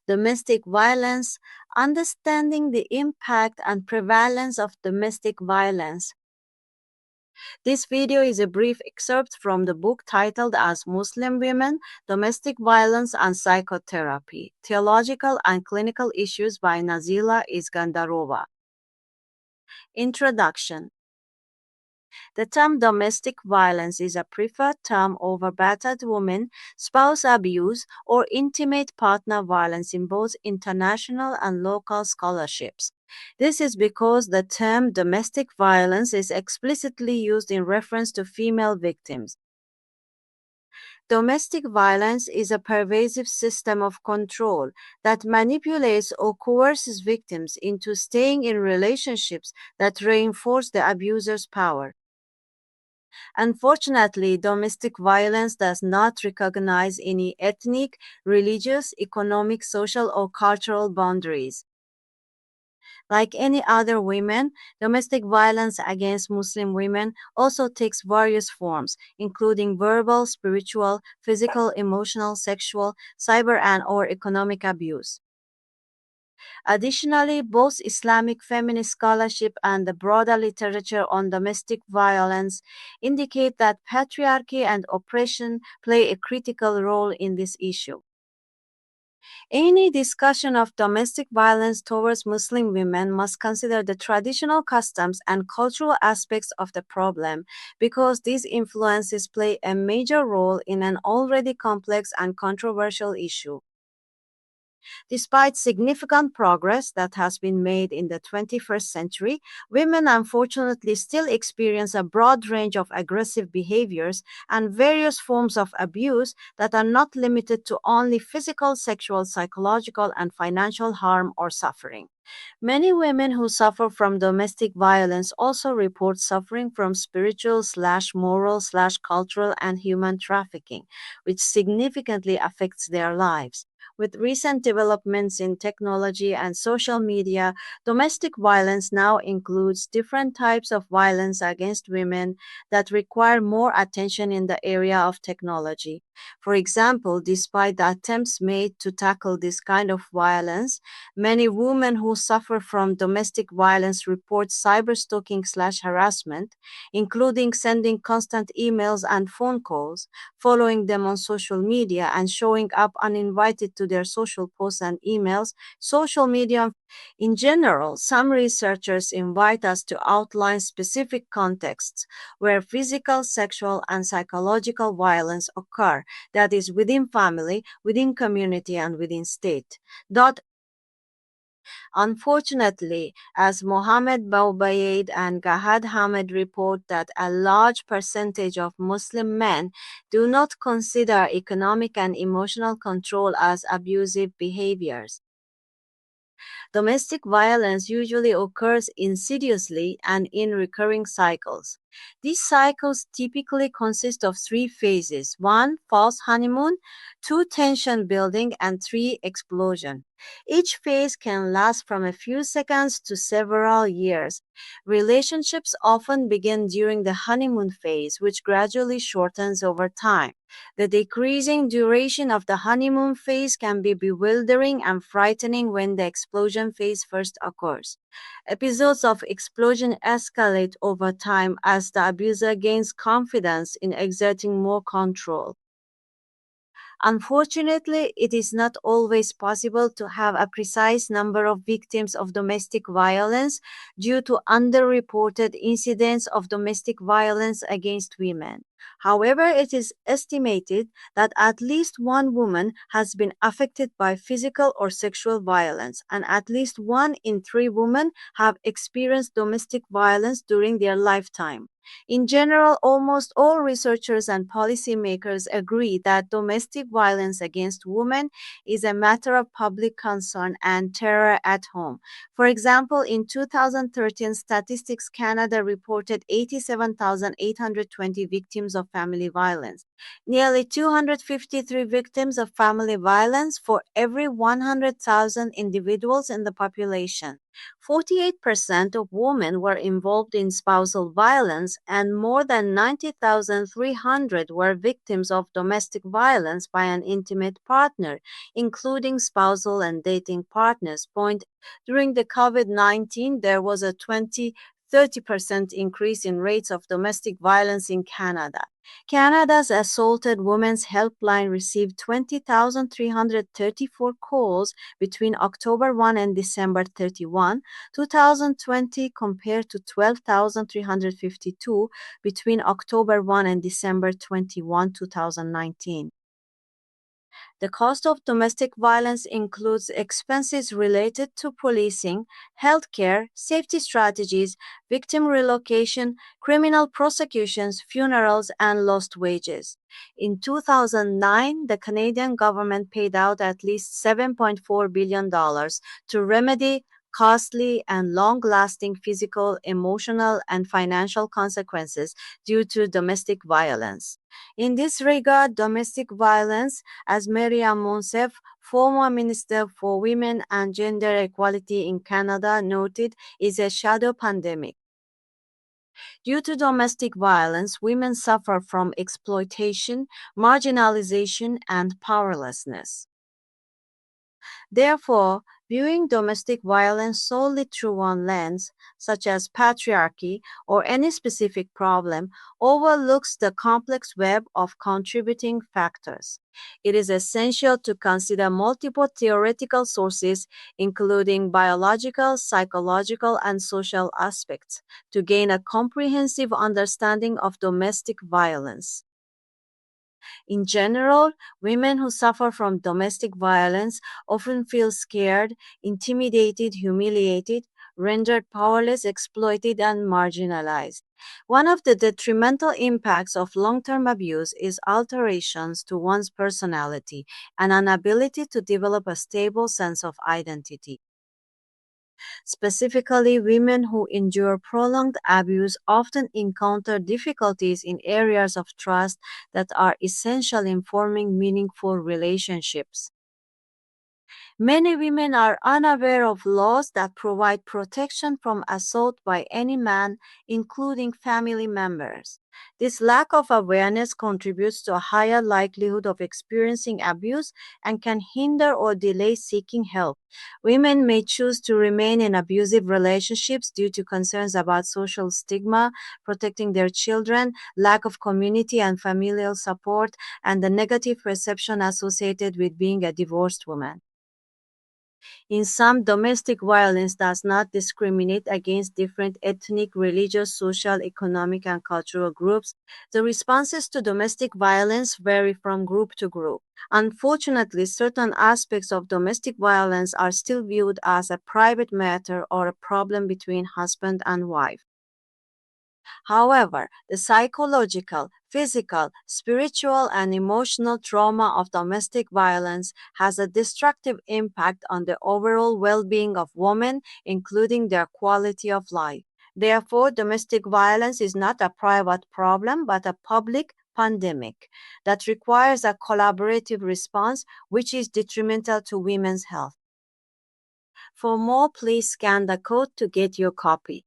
Domestic violence, understanding the impact and prevalence of domestic violence. This video is a brief excerpt from the book titled as Muslim Women, Domestic Violence and Psychotherapy, Theological and Clinical Issues by Nazila Isgandarova. Introduction. The term domestic violence is a preferred term over battered women, spouse abuse, or intimate partner violence in both international and local scholarships. This is because the term domestic violence is explicitly used in reference to female victims. Domestic violence is a pervasive system of control that manipulates or coerces victims into staying in relationships that reinforce the abuser's power. Unfortunately, domestic violence does not recognize any ethnic, religious, economic, social, or cultural boundaries. Like any other women, domestic violence against Muslim women also takes various forms, including verbal, spiritual, physical, emotional, sexual, cyber, and/or economic abuse. Additionally, both Islamic feminist scholarship and the broader literature on domestic violence indicate that patriarchy and oppression play a critical role in this issue. Any discussion of domestic violence towards Muslim women must consider the traditional customs and cultural aspects of the problem because these influences play a major role in an already complex and controversial issue. Despite significant progress that has been made in the 21st century, women unfortunately still experience a broad range of aggressive behaviors and various forms of abuse that are not limited to only physical, sexual, psychological, and financial harm or suffering. Many women who suffer from domestic violence also report suffering from spiritual/moral/cultural and human trafficking, which significantly affects their lives. With recent developments in technology and social media, domestic violence now includes different types of violence against women that require more attention in the area of technology. For example, despite the attempts made to tackle this kind of violence, many women who suffer from domestic violence report cyberstalking/harassment, including sending constant emails and phone calls, following them on social media, and showing up uninvited to their social posts and emails. Social media in general, some researchers invite us to outline specific contexts where physical, sexual, and psychological violence occur, that is, within family, within community, and within state. Unfortunately, as Mohammed Boubayed and Gahad Hamed report that a large percentage of Muslim men do not consider economic and emotional control as abusive behaviors. Domestic violence usually occurs insidiously and in recurring cycles. These cycles typically consist of three phases: 1. False honeymoon, 2. Tension building, and 3. Explosion. Each phase can last from a few seconds to several years. Relationships often begin during the honeymoon phase, which gradually shortens over time. The decreasing duration of the honeymoon phase can be bewildering and frightening when the explosion phase first occurs. Episodes of explosion escalate over time as the abuser gains confidence in exerting more control. Unfortunately, it is not always possible to have a precise number of victims of domestic violence due to underreported incidents of domestic violence against women. However, it is estimated that at least one woman has been affected by physical or sexual violence, and at least 1 in 3 women have experienced domestic violence during their lifetime. In general, almost all researchers and policymakers agree that domestic violence against women is a matter of public concern and terror at home. For example, in 2013, Statistics Canada reported 87,820 victims victims of family violence. Nearly 253 victims of family violence for every 100,000 individuals in the population. 48% of women were involved in spousal violence, and more than 90,300 were victims of domestic violence by an intimate partner, including spousal and dating partners. During the COVID-19, there was a 30% increase in rates of domestic violence in Canada. Canada's Assaulted Women's Helpline received 20,334 calls between October 1 and December 31, 2020, compared to 12,352 between October 1 and December 21, 2019. The cost of domestic violence includes expenses related to policing, healthcare, safety strategies, victim relocation, criminal prosecutions, funerals, and lost wages. In 2009, the Canadian government paid out at least $7.4 billion to remedy costly and long-lasting physical, emotional, and financial consequences due to domestic violence. In this regard, domestic violence, as Maria Monsef, former Minister for Women and Gender Equality in Canada, noted, is a shadow pandemic. Due to domestic violence, women suffer from exploitation, marginalization, and powerlessness. Therefore, viewing domestic violence solely through one lens, such as patriarchy or any specific problem, overlooks the complex web of contributing factors. It is essential to consider multiple theoretical sources, including biological, psychological, and social aspects, to gain a comprehensive understanding of domestic violence. In general, women who suffer from domestic violence often feel scared, intimidated, humiliated, rendered powerless, exploited, and marginalized. One of the detrimental impacts of long-term abuse is alterations to one's personality and an inability to develop a stable sense of identity. Specifically, women who endure prolonged abuse often encounter difficulties in areas of trust that are essential in forming meaningful relationships. Many women are unaware of laws that provide protection from assault by any man, including family members. This lack of awareness contributes to a higher likelihood of experiencing abuse and can hinder or delay seeking help. Women may choose to remain in abusive relationships due to concerns about social stigma, protecting their children, lack of community and familial support, and the negative perception associated with being a divorced woman. In some, domestic violence does not discriminate against different ethnic, religious, social, economic, and cultural groups. The responses to domestic violence vary from group to group. Unfortunately, certain aspects of domestic violence are still viewed as a private matter or a problem between husband and wife. However, the psychological, physical, spiritual, and emotional trauma of domestic violence has a destructive impact on the overall well-being of women, including their quality of life. Therefore, domestic violence is not a private problem but a public pandemic that requires a collaborative response, which is detrimental to women's health. For more, please scan the code to get your copy.